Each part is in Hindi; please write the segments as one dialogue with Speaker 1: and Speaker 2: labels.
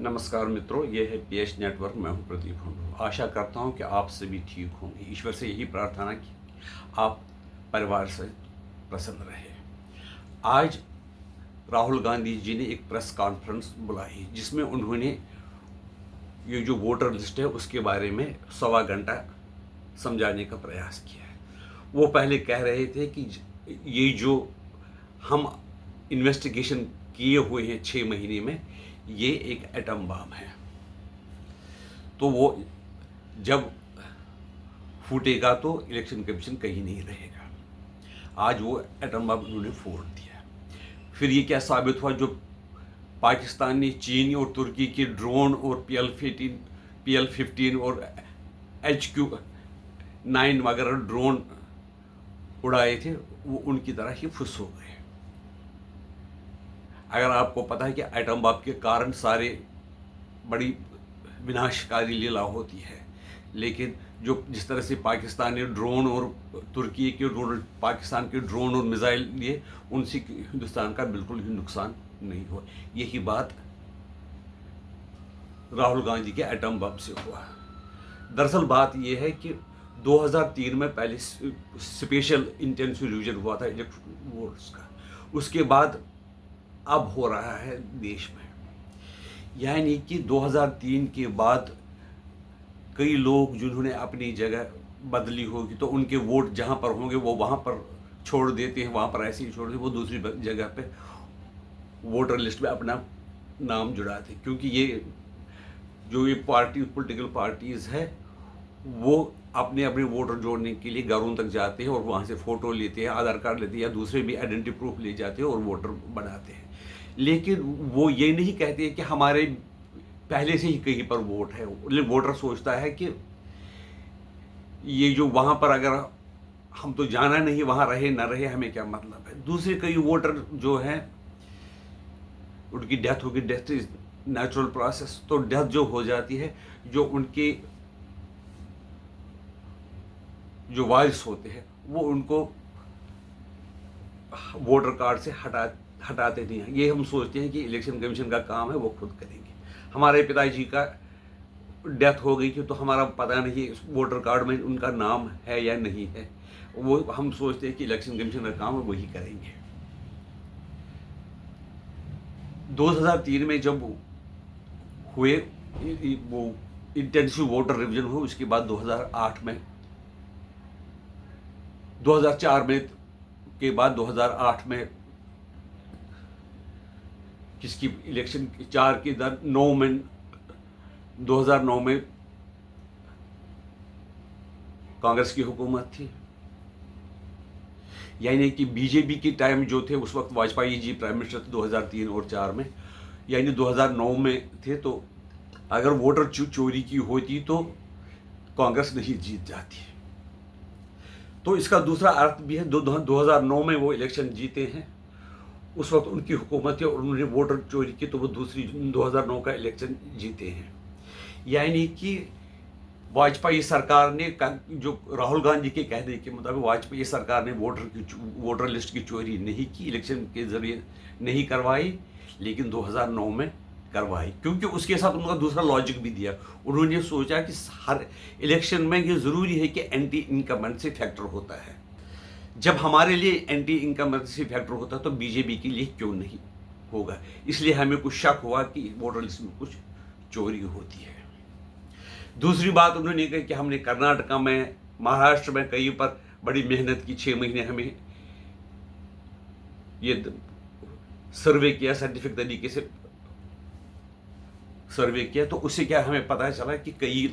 Speaker 1: नमस्कार मित्रों, ये है पीएच नेटवर्क। मैं हूं प्रदीप हुंडू। आशा करता हूं कि आप सभी ठीक होंगे। ईश्वर से यही प्रार्थना कि आप परिवार से प्रसन्न रहे। आज राहुल गांधी जी ने एक प्रेस कॉन्फ्रेंस बुलाई जिसमें उन्होंने ये जो वोटर लिस्ट है उसके बारे में सवा घंटा समझाने का प्रयास किया है। वो पहले कह रहे थे कि ये जो हम इन्वेस्टिगेशन किए हुए हैं 6 महीने में, ये एक एटम बम है। तो वो जब फूटेगा तो इलेक्शन कमीशन कहीं नहीं रहेगा। आज वो एटम बम उन्होंने फोड़ दिया। फिर ये क्या साबित हुआ? जो पाकिस्तान ने चीन और तुर्की के ड्रोन और PL-15 और HQ-9 वगैरह ड्रोन उड़ाए थे, वो उनकी तरह ही फुस हो गए। अगर आपको पता है कि एटम बम के कारण सारे बड़ी विनाशकारी लीला होती है, लेकिन जो जिस तरह से पाकिस्तान ने ड्रोन और तुर्की के ड्रोन, पाकिस्तान के ड्रोन और मिसाइल लिए, उनसे हिंदुस्तान का बिल्कुल भी नुकसान नहीं हुआ। यही बात राहुल गांधी के एटम बम से हुआ। दरअसल बात यह है कि 2003 में पहले स्पेशल इंटेंसिव रिवीजन हुआ था इलेक्ट्रल वोट्स का। उसके बाद अब हो रहा है देश में, यानी कि 2003 के बाद कई लोग जिन्होंने अपनी जगह बदली होगी तो उनके वोट जहां पर होंगे वो वहां पर छोड़ देते हैं, वहां पर ऐसे ही छोड़ देते, वो दूसरी जगह पे वोटर लिस्ट में अपना नाम जुड़ाते हैं। क्योंकि ये जो ये पॉलिटिकल पार्टीज है वो अपने अपने वोटर जोड़ने के लिए घरों तक जाते हैं और वहाँ से फ़ोटो लेते हैं, आधार कार्ड लेते हैं या दूसरे भी आइडेंटिटी प्रूफ ले जाते हैं और वोटर बनाते हैं। लेकिन वो ये नहीं कहते कि हमारे पहले से ही कहीं पर वोट है। वोटर सोचता है कि ये जो वहाँ पर अगर हम तो जाना नहीं, वहाँ रहे ना रहे, हमें क्या मतलब है। दूसरे कई वोटर जो हैं उनकी डेथ होगी, डेथ इज नेचुरल प्रोसेस। तो डेथ जो हो जाती है, जो उनके जो वारिस होते हैं वो उनको वोटर कार्ड से हटाते नहीं हैं। ये हम सोचते हैं कि इलेक्शन कमीशन का काम है, वो खुद करेंगे। हमारे पिताजी का डेथ हो गई थी तो हमारा पता नहीं वोटर कार्ड में उनका नाम है या नहीं है, वो हम सोचते हैं कि इलेक्शन कमीशन का काम है, वही करेंगे। 2003 में जब हुए वो इंटेंसिव वोटर रिवीजन हुआ, उसके बाद 2004 में के बाद 2008 में किसकी इलेक्शन 4 के 9 में 2009 में कांग्रेस की हुकूमत थी। यानी कि बीजेपी के टाइम जो थे उस वक्त वाजपेयी जी प्राइम मिनिस्टर थे 2003 और 4 में, यानी 2009 में थे। तो अगर वोटर चोरी की होती तो कांग्रेस नहीं जीत जाती। तो इसका दूसरा अर्थ भी है, 2009 में वो इलेक्शन जीते हैं, उस वक्त उनकी हुकूमत है और उन्होंने वोटर चोरी की तो वो दूसरी 2009 का इलेक्शन जीते हैं। यानी कि वाजपेयी सरकार ने, जो राहुल गांधी के कहने के मुताबिक वाजपेयी सरकार ने वोटर लिस्ट की चोरी नहीं की, इलेक्शन के जरिए नहीं करवाई, लेकिन 2009 में करवाई। क्योंकि उसके साथ उनका दूसरा लॉजिक भी दिया। उन्होंने सोचा कि हर इलेक्शन में ये ज़रूरी है कि एंटी इनकम्बेंसी फैक्टर होता है। जब हमारे लिए एंटी इनकम्बेंसी फैक्टर होता है तो बीजेपी के लिए क्यों नहीं होगा। इसलिए हमें कुछ शक हुआ कि वोटर लिस्ट में कुछ चोरी होती है। दूसरी बात उन्होंने कही कि हमने कर्नाटका में, महाराष्ट्र में कहीं पर बड़ी मेहनत की, 6 महीने हमें ये सर्वे किया, साइंटिफिक तरीके से सर्वे किया, तो उससे क्या हमें पता चला कि कई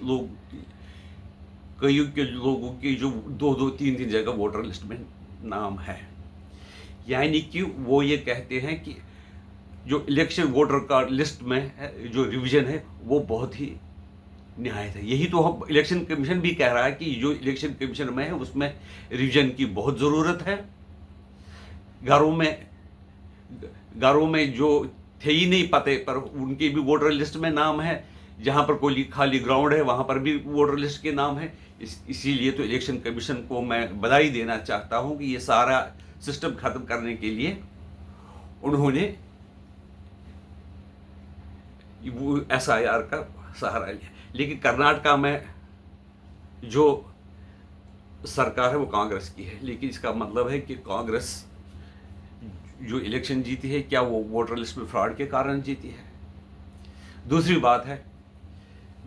Speaker 1: लोगों के जो 2-2, 3-3 जगह वोटर लिस्ट में नाम है। यानी कि वो ये कहते हैं कि जो इलेक्शन वोटर कार्ड लिस्ट में है, जो रिवीजन है वो बहुत ही निहायत है। यही तो हम इलेक्शन कमीशन भी कह रहा है कि जो इलेक्शन कमीशन में है उसमें रिवीजन की बहुत ज़रूरत है। घरों में जो थे ही नहीं पते पर उनके भी वोटर लिस्ट में नाम है, जहां पर कोई खाली ग्राउंड है वहां पर भी वोटर लिस्ट के नाम है। इसीलिए तो इलेक्शन कमीशन को मैं बधाई देना चाहता हूं कि ये सारा सिस्टम खत्म करने के लिए उन्होंने वो SIR का सहारा लिया। लेकिन कर्नाटका में जो सरकार है वो कांग्रेस की है, लेकिन इसका मतलब है कि कांग्रेस जो इलेक्शन जीती है, क्या वो वोटर लिस्ट में फ्रॉड के कारण जीती है? दूसरी बात है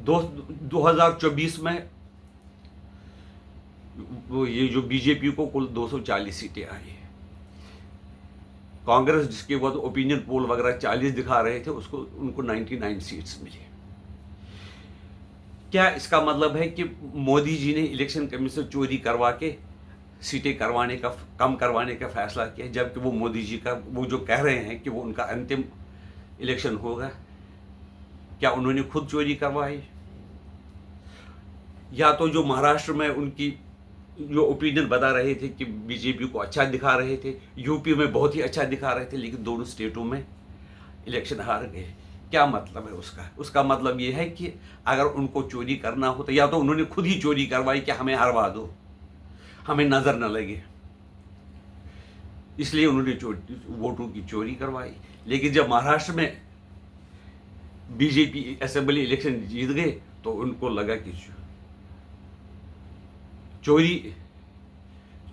Speaker 1: 2024 में वो ये जो बीजेपी को कुल 240 सीटें आई है, कांग्रेस जिसके बाद ओपिनियन पोल वगैरह 40 दिखा रहे थे, उसको उनको 99 सीट्स मिली। क्या इसका मतलब है कि मोदी जी ने इलेक्शन कमीशन चोरी करवा के सीटें कम करवाने का फैसला किया, जबकि वो मोदी जी का वो जो कह रहे हैं कि वो उनका अंतिम इलेक्शन होगा? क्या उन्होंने खुद चोरी करवाई? या तो जो महाराष्ट्र में उनकी जो ओपिनियन बता रहे थे कि बीजेपी को अच्छा दिखा रहे थे, यूपी में बहुत ही अच्छा दिखा रहे थे, लेकिन दोनों स्टेटों में इलेक्शन हार गए। क्या मतलब है उसका मतलब ये है कि अगर उनको चोरी करना हो तो या तो उन्होंने खुद ही चोरी करवाई कि हमें हरवा दो, हमें नजर न लगे, इसलिए उन्होंने वोटों की चोरी करवाई। लेकिन जब महाराष्ट्र में बीजेपी असेंबली इलेक्शन जीत गए तो उनको लगा कि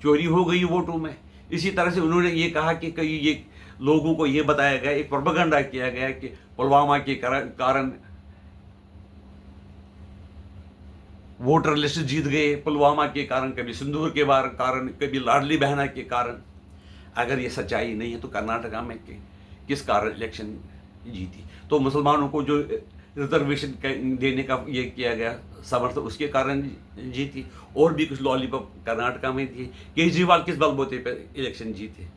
Speaker 1: चोरी हो गई वोटों में। इसी तरह से उन्होंने ये कहा कि कई ये लोगों को ये बताया गया, एक प्रोपेगेंडा किया गया कि पुलवामा के कारण वोटर लिस्ट जीत गए, पुलवामा के कारण, कभी सिंदूर के कारण, कभी लाडली बहना के कारण। अगर ये सच्चाई नहीं है तो कर्नाटका में किस कारण इलेक्शन जीती? तो मुसलमानों को जो रिजर्वेशन देने का ये किया गया समर्थन, उसके कारण जीती। और भी कुछ लॉलीपॉप कर्नाटका में दिए। केजरीवाल किस बलबूते पर इलेक्शन जीते?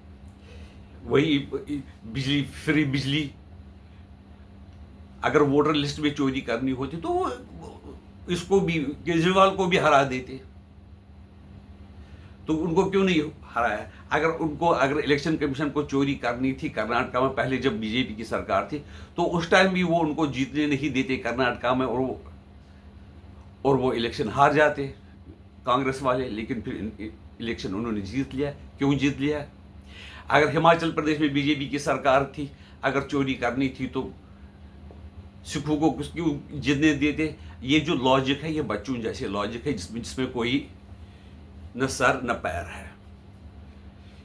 Speaker 1: वही बिजली, फ्री बिजली। अगर वोटर लिस्ट में चोरी करनी होती तो वो इसको भी, केजरीवाल को भी हरा देते। तो उनको क्यों नहीं हराया? अगर इलेक्शन कमीशन को चोरी करनी थी कर्नाटका में, पहले जब बीजेपी की सरकार थी, तो उस टाइम भी वो उनको जीतने नहीं देते कर्नाटका में, और वो इलेक्शन हार जाते कांग्रेस वाले। लेकिन फिर इलेक्शन उन्होंने जीत लिया। क्यों जीत लिया? अगर हिमाचल प्रदेश में बीजेपी की सरकार थी, अगर चोरी करनी थी तो सिखों को क्यों जीतने देते? ये जो लॉजिक है, ये बच्चों जैसे लॉजिक है जिसमें कोई न सर न पैर है।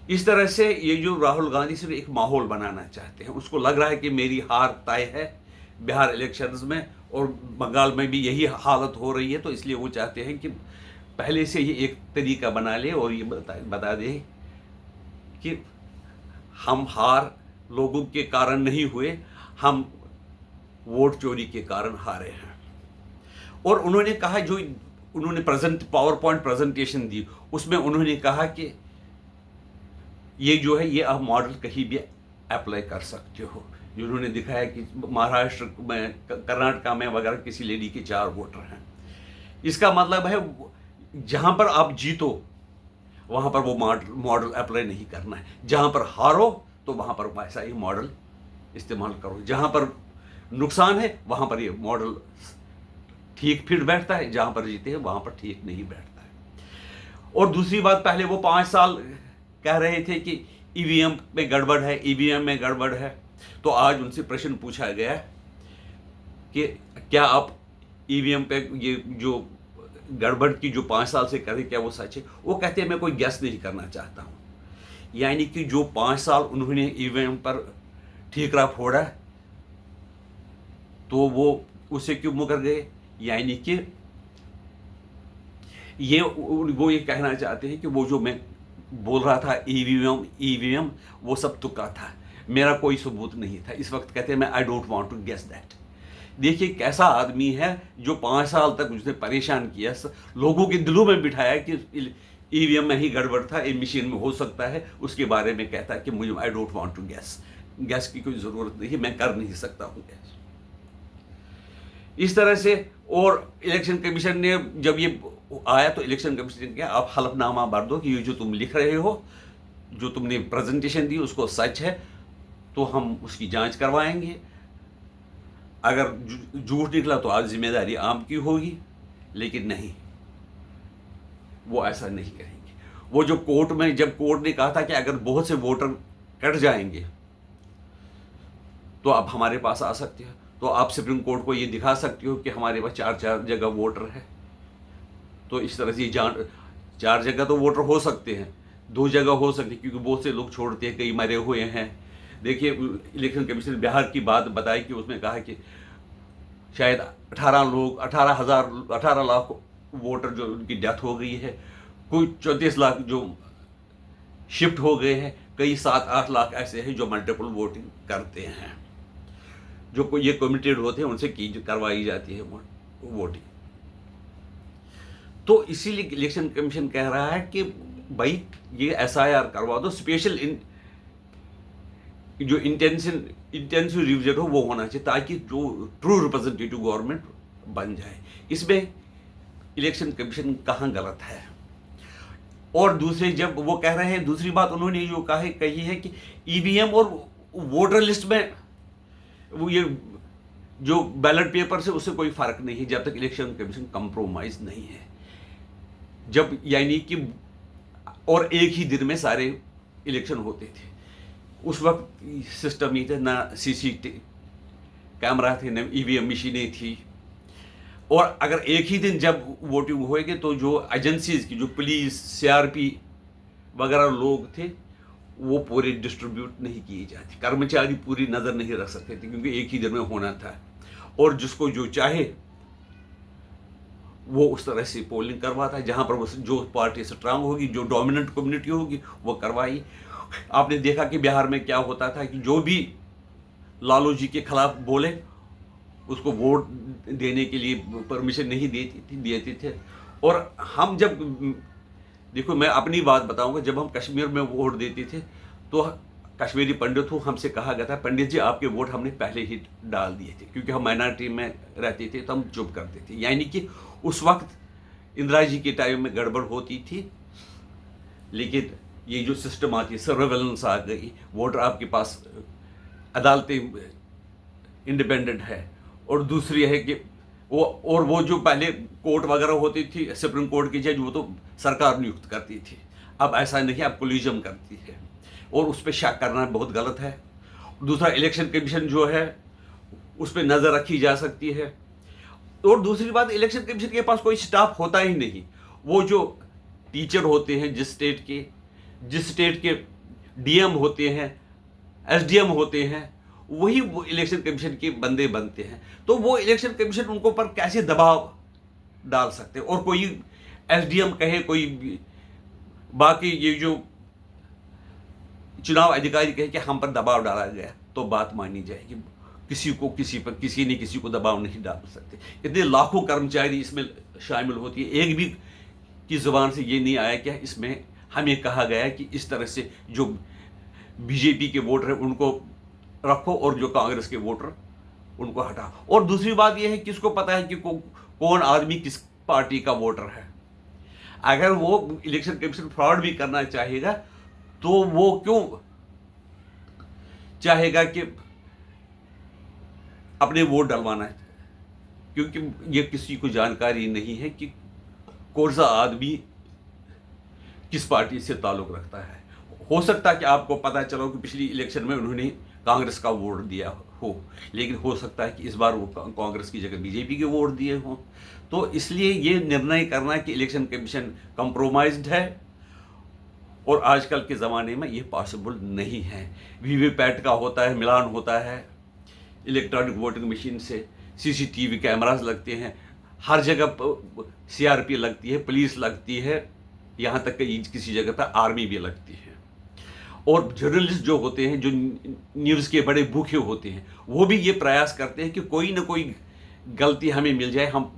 Speaker 1: इस तरह से ये जो राहुल गांधी सिर्फ एक माहौल बनाना चाहते हैं। उसको लग रहा है कि मेरी हार तय है बिहार इलेक्शंस में, और बंगाल में भी यही हालत हो रही है, तो इसलिए वो चाहते हैं कि पहले से ही एक तरीका बना ले और ये बता दे कि हम हार लोगों के कारण नहीं हुए, हम वोट चोरी के कारण हारे हैं। और उन्होंने कहा, जो उन्होंने पावर पॉइंट प्रेजेंटेशन दी, उसमें उन्होंने कहा कि ये जो है ये आप मॉडल कहीं भी अप्लाई कर सकते हो। जिन्होंने दिखाया कि महाराष्ट्र में, कर्नाटका में वगैरह किसी लेडी के 4 वोटर हैं। इसका मतलब है जहां पर आप जीतो वहां पर वो मॉडल अप्लाई नहीं करना है। जहां पर हारो तो वहां पर वैसा ही मॉडल इस्तेमाल करो। जहां पर नुकसान है वहां पर ये मॉडल ठीक फिट बैठता है, जहां पर जीते हैं वहां पर ठीक नहीं बैठता है। और दूसरी बात, पहले वो 5 साल कह रहे थे कि ईवीएम में गड़बड़ है, ईवीएम में गड़बड़ है। तो आज उनसे प्रश्न पूछा गया कि क्या आप ईवीएम पे ये जो गड़बड़ की जो 5 साल से कर रहे, क्या वो सच है? वो कहते हैं मैं कोई गैस नहीं करना चाहता हूँ। यानी कि जो 5 साल उन्होंने ईवीएम पर ठीकरा फोड़ा तो वो उससे क्यों मुकर गए? यानी कि वो ये कहना चाहते हैं कि वो जो मैं बोल रहा था ईवीएम वो सब तुक्का था, मेरा कोई सबूत नहीं था। इस वक्त कहते हैं मैं I don't want to guess that. देखिए कैसा आदमी है जो 5 साल तक उसने परेशान किया, लोगों के दिलों में बिठाया कि ईवीएम में ही गड़बड़ था, ये मशीन में हो सकता है, उसके बारे में कहता है कि मुझे I don't want to guess की कोई ज़रूरत नहीं है, मैं कर नहीं सकता हूँ गैस। इस तरह से। और इलेक्शन कमीशन ने जब ये आया तो इलेक्शन कमीशन ने कहा आप हलफनामा भर दो कि ये जो तुम लिख रहे हो, जो तुमने प्रेजेंटेशन दी उसको सच है, तो हम उसकी जांच करवाएंगे। अगर झूठ निकला तो आज जिम्मेदारी आपकी होगी। लेकिन नहीं, वो ऐसा नहीं करेंगे। वो जो कोर्ट में, जब कोर्ट ने कहा था कि अगर बहुत से वोटर कट जाएंगे तो आप हमारे पास आ सकते हैं, तो आप सुप्रीम कोर्ट को ये दिखा सकते हो कि हमारे पास 4 जगह वोटर है। तो इस तरह से 4 जगह तो वोटर हो सकते हैं, 2 जगह हो सकते हैं, क्योंकि बहुत से लोग छोड़ते हैं, कई मरे हुए हैं। देखिए, इलेक्शन कमीशन ने बिहार की बात बताई कि उसमें कहा कि शायद 18 लाख वोटर जो उनकी डेथ हो गई है, कोई 34 लाख जो शिफ्ट हो गए हैं, कई 7-8 लाख ऐसे हैं जो मल्टीपल वोटिंग करते हैं, जो ये कमिटेड होते हैं, उनसे करवाई जाती है वोटिंग। तो इसीलिए इलेक्शन कमीशन कह रहा है कि भाई ये SIR करवा दो, स्पेशल जो इंटेंसिव रिविजन हो वो होना चाहिए, ताकि जो ट्रू रिप्रेजेंटेटिव गवर्नमेंट बन जाए। इसमें इलेक्शन कमीशन कहाँ गलत है? और दूसरे, जब वो कह रहे हैं, दूसरी बात उन्होंने जो कही है कि EVM और वोटर लिस्ट में वो ये जो बैलेट पेपर से उससे कोई फर्क नहीं है, जब तक इलेक्शन कमीशन कंप्रोमाइज नहीं है। जब यानी कि और एक ही दिन में सारे इलेक्शन होते थे, उस वक्त सिस्टम नहीं था, ना CCTV कैमरा थे, ना EVM मशीनें थी। और अगर एक ही दिन जब वोटिंग होएगी तो जो एजेंसीज की, जो पुलिस, CRP वगैरह लोग थे, वो पूरे डिस्ट्रीब्यूट नहीं किए जाते, कर्मचारी पूरी नज़र नहीं रख सकते थे, क्योंकि एक ही दिन में होना था। और जिसको जो चाहे वो उस तरह से पोलिंग करवाता है, जहाँ पर वो जो पार्टी स्ट्रांग होगी, जो डोमिनेंट कम्युनिटी होगी, वो करवाई। आपने देखा कि बिहार में क्या होता था कि जो भी लालू जी के खिलाफ बोले उसको वोट देने के लिए परमिशन नहीं देते थे। और हम जब, देखो मैं अपनी बात बताऊंगा, जब हम कश्मीर में वोट देते थे तो कश्मीरी पंडित को हमसे कहा गया था, पंडित जी आपके वोट हमने पहले ही डाल दिए थे, क्योंकि हम माइनॉरिटी में रहते थे तो हम चुप करते थे। यानी कि उस वक्त इंदिरा जी के टाइम में गड़बड़ होती थी, लेकिन ये जो सिस्टम आती है, सर्वेलेंस आ गई, वोटर आपके पास, अदालतें इंडिपेंडेंट है, और दूसरी है कि वो जो पहले कोर्ट वगैरह होती थी, सुप्रीम कोर्ट की जज, वो तो सरकार नियुक्त करती थी। अब ऐसा नहीं, अब कोलिजम करती है, और उस पर शक करना बहुत गलत है। दूसरा, इलेक्शन कमीशन जो है उस पर नज़र रखी जा सकती है। और दूसरी बात, इलेक्शन कमीशन के पास कोई स्टाफ होता ही नहीं। वो जो टीचर होते हैं, जिस स्टेट के DM होते हैं, SDM होते हैं, वही वो इलेक्शन कमीशन के बंदे बनते हैं। तो वो इलेक्शन कमीशन उनको पर कैसे दबाव डाल सकते हैं? और कोई SDM कहे, कोई बाकी ये जो चुनाव अधिकारी कहे कि हम पर दबाव डाला गया, तो बात मानी जाएगी। किसी ने किसी को दबाव नहीं डाल सकते। इतने लाखों कर्मचारी इसमें शामिल होती है, एक भी की जुबान से ये नहीं आया कि इसमें हमें कहा गया है कि इस तरह से जो BJP के वोटर हैं उनको रखो और जो कांग्रेस के वोटर उनको हटाओ। और दूसरी बात यह है कि किसको पता है कि कौन आदमी किस पार्टी का वोटर है? अगर वो इलेक्शन कमीशन फ्रॉड भी करना चाहेगा तो वो क्यों चाहेगा कि अपने वोट डलवाना है? क्योंकि ये किसी को जानकारी नहीं है कि कौन सा आदमी किस पार्टी से ताल्लुक रखता है। हो सकता है कि आपको पता चलो कि पिछली इलेक्शन में उन्होंने कांग्रेस का वोट दिया हो, लेकिन हो सकता है कि इस बार वो कांग्रेस की जगह BJP के वोट दिए हों। तो इसलिए ये निर्णय करना कि इलेक्शन कमीशन कंप्रोमाइज्ड है, और आजकल के ज़माने में ये पॉसिबल नहीं है। VVPAT का होता है, मिलान होता है, इलेक्ट्रॉनिक वोटिंग मशीन से CCTV कैमरास लगते हैं, हर जगह CRP लगती है, पुलिस लगती है, यहाँ तक कि किसी जगह पर आर्मी भी लगती है। और जर्नलिस्ट जो होते हैं, जो न्यूज़ के बड़े भूखे होते हैं, वो भी ये प्रयास करते हैं कि कोई ना कोई गलती हमें मिल जाए, हम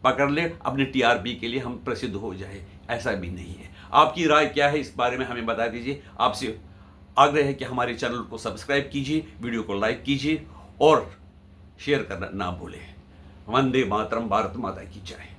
Speaker 1: पकड़ ले, अपने TRP के लिए हम प्रसिद्ध हो जाए। ऐसा भी नहीं है। आपकी राय क्या है इस बारे में हमें बता दीजिए। आपसे आग्रह है कि हमारे चैनल को सब्सक्राइब कीजिए, वीडियो को लाइक कीजिए और शेयर करना ना भूलें। वंदे मातरम, भारत माता की जय।